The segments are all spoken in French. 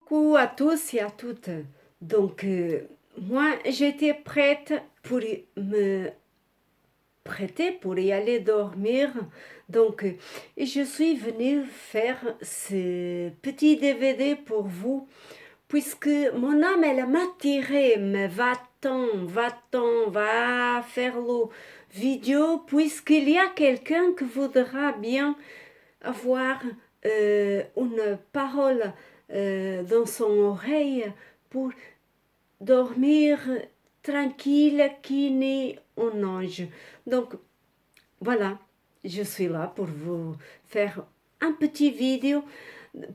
Coucou à tous et à toutes. Donc, moi, j'étais prête pour me prêter pour y aller dormir. Donc, je suis venue faire ce petit DVD pour vous, puisque mon âme, elle m'a tiré, mais va-t'en, va faire le vidéo, puisqu'il y a quelqu'un qui voudra bien avoir une parole dans son oreille pour dormir tranquille qui n'est un ange. Donc voilà, je suis là pour vous faire un petit vidéo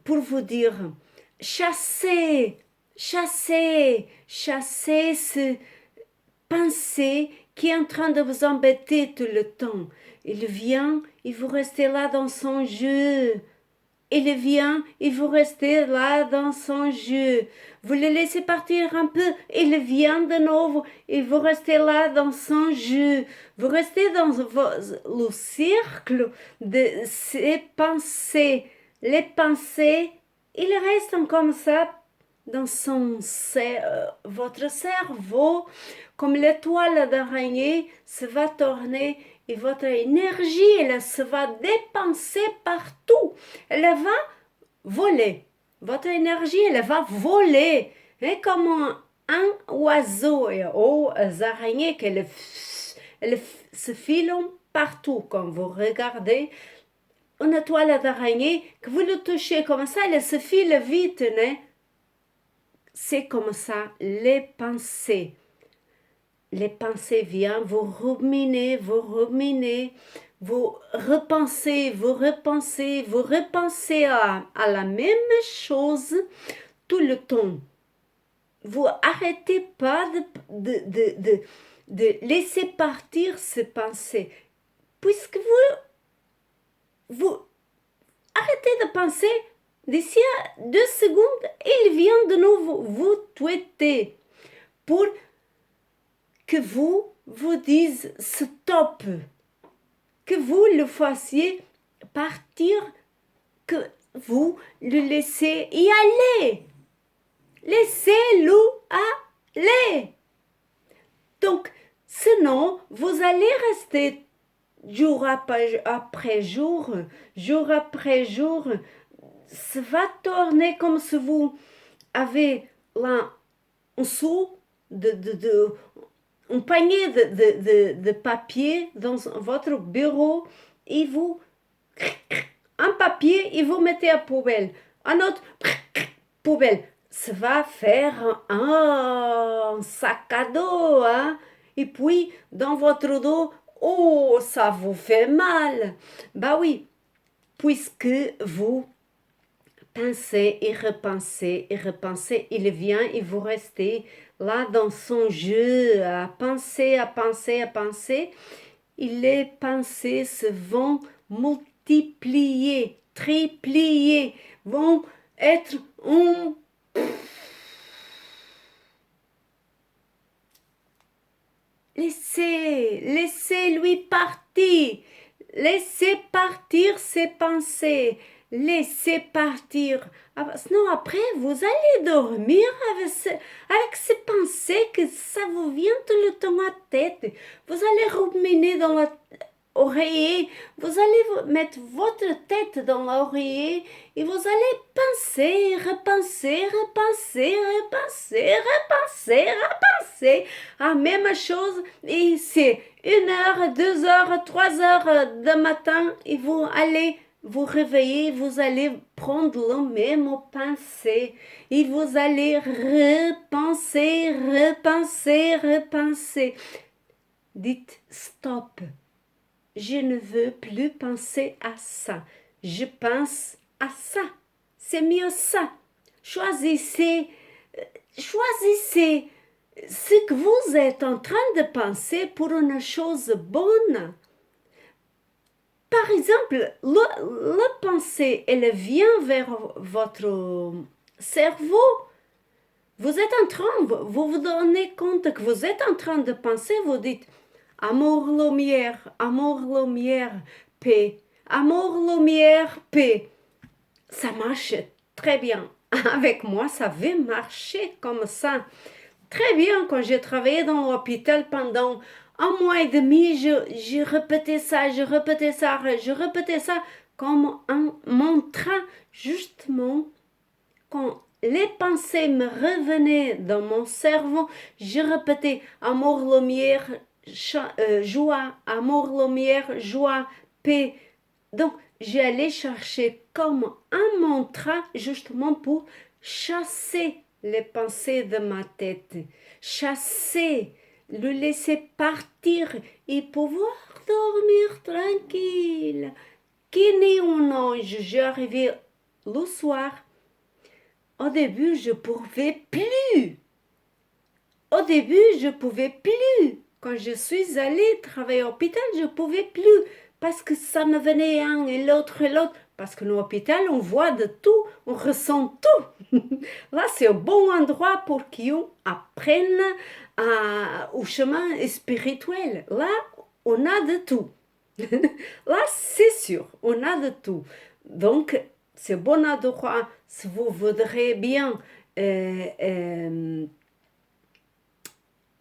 pour vous dire chassez, chassez ce pensée qui est en train de vous embêter tout le temps. Il vient, il vous restez là dans son jeu. Il vient, il vous restez là dans son jeu. Vous le laissez partir un peu, il vient de nouveau, et vous restez là dans son jeu. Vous restez dans le cercle de ses pensées. Les pensées, ils restent comme ça dans votre cerveau, comme l'étoile d'araignée se va tourner et votre énergie, elle se va dépenser partout. Elle va voler. Votre énergie, elle va voler. Et comme un oiseau et aux araignées qu'elles se filent partout. Quand vous regardez une toile d'araignée, que vous le touchez comme ça, elle se file vite. C'est comme ça, les pensées. Les pensées viennent, vous ruminez, vous repensez à la même chose tout le temps. Vous arrêtez pas de laisser partir ces pensées. Puisque vous arrêtez de penser, d'ici à 2 secondes, il vient de nouveau vous tweeter pour que vous disiez stop, que vous le fassiez partir, que vous le laissez y aller. Laissez-le aller. Donc, sinon, vous allez rester jour après jour, ça va tourner comme si vous avez là un seau un panier de papier dans votre bureau et vous, un papier et vous mettez à poubelle, un autre poubelle. Ça va faire un sac à dos, hein? Et puis, dans votre dos, oh, ça vous fait mal. Bah oui, puisque vous pensez et repensez, il vient et vous restez là dans son jeu, à penser, et les pensées se vont multiplier, triplier, vont être un... Laissez-lui partir. Laissez partir ses pensées. Laissez partir. Sinon, après, vous allez dormir avec ces pensées que ça vous vient tout le temps à tête. Vous allez ruminer dans l'oreiller. Vous allez mettre votre tête dans l'oreiller et vous allez repenser. Ah, même chose, et c'est 1 heure, 2 heures, 3 heures de matin, et vous allez vous réveiller, vous allez prendre le même pensée, et vous allez repenser. Dites stop. Je ne veux plus penser à ça. Je pense à ça. C'est mieux ça. Choisissez ce que vous êtes en train de penser pour une chose bonne. Par exemple, la pensée, elle vient vers votre cerveau. Vous êtes en train, vous vous donnez compte que vous êtes en train de penser, vous dites amour, lumière, paix. Amour, lumière, paix. Ça marche très bien. Avec moi, ça avait marché comme ça. Très bien, quand j'ai travaillé dans l'hôpital pendant un mois et demi, je répétais ça, je répétais ça comme un mantra, justement, quand les pensées me revenaient dans mon cerveau, je répétais amour, lumière, joie, amour, lumière, joie, paix. Donc, j'allais chercher comme un mantra justement pour chasser les pensées de ma tête, chasser, le laisser partir et pouvoir dormir tranquille. Qui n'est un ange, j'arrivais le soir. Au début, je pouvais plus. Au début, je pouvais plus. Quand je suis allée travailler à l'hôpital, je pouvais plus parce que ça me venait un et l'autre et l'autre. Parce que l'hôpital, on voit de tout, on ressent tout. Là, c'est un bon endroit pour qu'on apprenne au chemin spirituel. Là, on a de tout. Là, c'est sûr, on a de tout. Donc, c'est bon endroit si vous voudrez bien euh,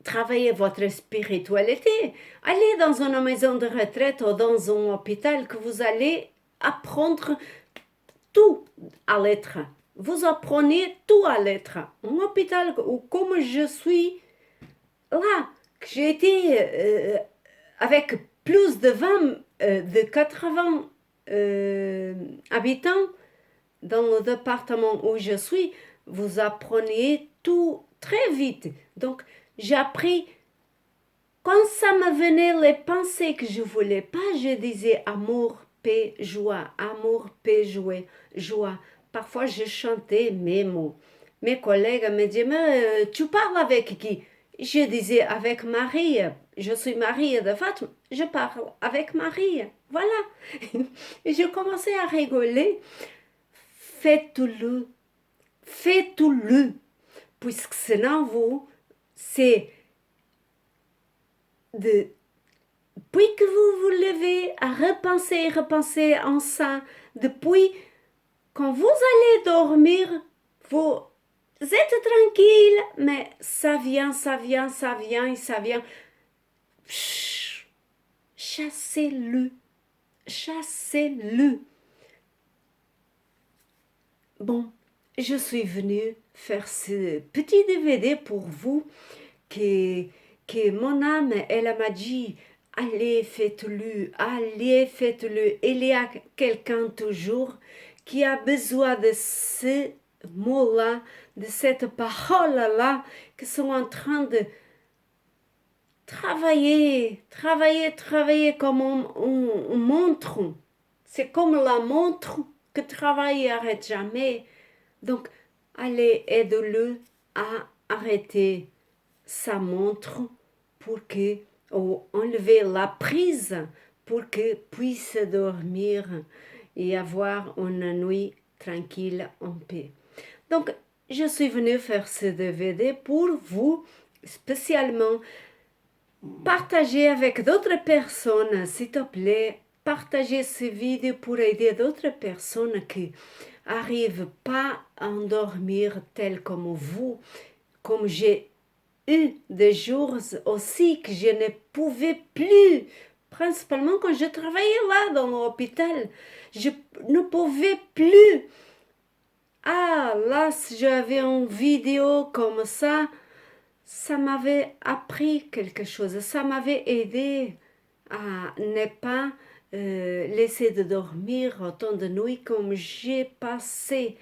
travailler votre spiritualité. Allez dans une maison de retraite ou dans un hôpital que vous allez apprendre tout à l'être. Vous apprenez tout à l'être. Un hôpital où, comme je suis là, que j'ai été avec plus de 20, de 80 habitants dans le département où je suis, vous apprenez tout très vite. Donc, j'ai appris, quand ça me venait les pensées que je voulais pas, je disais amour, paix, joie, amour, paix, joie. Parfois, je chantais mes mots. Mes collègues me disaient, mais tu parles avec qui? Je disais avec Marie. Je suis Marie de Fatima. Je parle avec Marie. Voilà. Et je commençais à rigoler. Faites-le. Faites-le. Puisque sinon, c'est de puis que vous vous levez à repenser en ça, depuis quand vous allez dormir, vous êtes tranquille, mais ça vient, et ça vient. Chut, chassez-le, chassez-le. Bon, je suis venue faire ce petit DVD pour vous que mon âme, elle m'a dit, allez, faites-le. Il y a quelqu'un toujours qui a besoin de ce mot-là, de cette parole-là, qui sont en train de travailler comme on montre. C'est comme la montre que travaille n'arrête jamais. Donc, allez, aide-le à arrêter sa montre pour que, ou enlever la prise pour que puisse dormir et avoir une nuit tranquille en paix. Donc, je suis venue faire ce DVD pour vous, spécialement partager avec d'autres personnes, s'il te plaît. Partagez ce vidéo pour aider d'autres personnes qui n'arrivent pas à endormir tel comme vous, comme j'ai eu des jours aussi que je ne pouvais plus, principalement quand je travaillais là dans l'hôpital, je ne pouvais plus. Ah, là, si j'avais une vidéo comme ça m'avait appris quelque chose, ça m'avait aidé à ne pas laisser de dormir autant de nuits comme j'ai passé.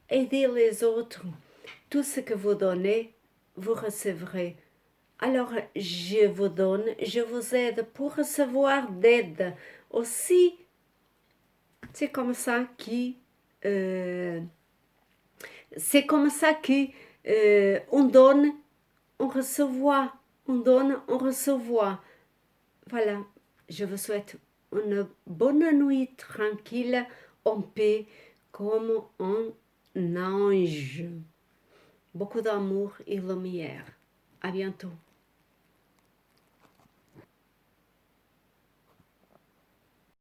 Aider les autres, tout ce que vous donnez, vous recevrez. Alors, je vous donne, je vous aide pour recevoir d'aide. Aussi, c'est comme ça euh, on donne, on reçoit, on donne, on reçoit. Voilà, je vous souhaite une bonne nuit tranquille, en paix, comme un ange. Beaucoup d'amour et lumière. À bientôt.